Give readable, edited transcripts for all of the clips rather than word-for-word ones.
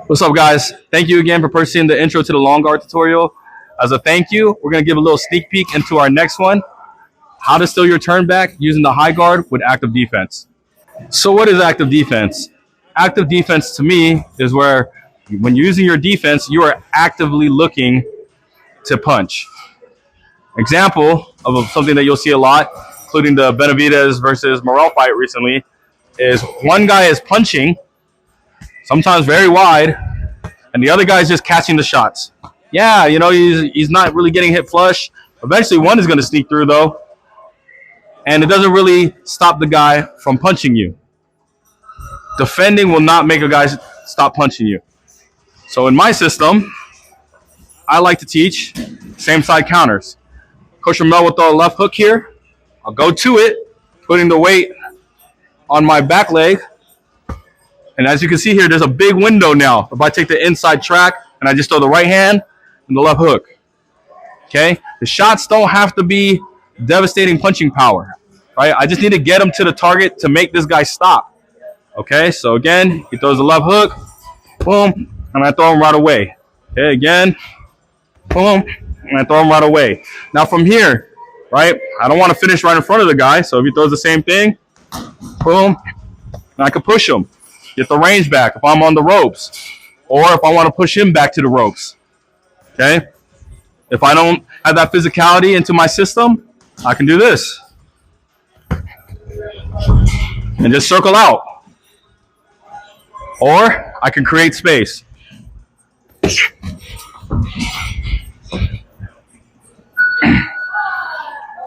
What's up, guys? Thank you again for purchasing the intro to the long guard tutorial. As a thank you, we're going to give a little sneak peek into our next one, how to steal your turn back using the high guard with active defense. So what is active defense? Active defense to me is where when you're using your defense, you are actively looking to punch. Example of something that you'll see a lot, including the Benavidez versus Morrell fight recently, is one guy is punching, sometimes very wide, and the other guy's just catching the shots. Yeah, you know, he's not really getting hit flush. Eventually one is going to sneak through though, and it doesn't really stop the guy from punching you. Defending will not make a guy stop punching you. So in my system, I like to teach same side counters. Coach Ramel with the left hook here. I'll go to it, putting the weight on my back leg. And as you can see here, there's a big window now. If I take the inside track and I just throw the right hand and the left hook. Okay? The shots don't have to be devastating punching power, right? I just need to get him to the target to make this guy stop. Okay? So again, he throws the left hook, boom, and I throw him right away. Okay, again, boom, and I throw him right away. Now from here, right, I don't want to finish right in front of the guy, so if he throws the same thing, boom, and I can push him. Get the range back if I'm on the ropes, or if I want to push him back to the ropes. Okay? If I don't have that physicality into my system, I can do this. And just circle out. Or I can create space.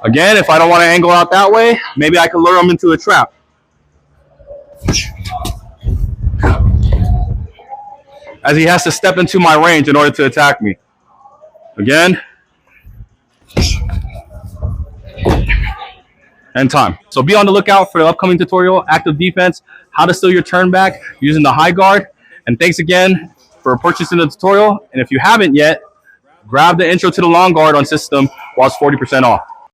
Again, if I don't want to angle out that way, maybe I can lure him into a trap. As he has to step into my range in order to attack me. Again. And time. So be on the lookout for the upcoming tutorial, active defense, how to steal your turn back using the high guard. And thanks again for purchasing the tutorial. And if you haven't yet, grab the intro to the long guard on system while it's 40% off.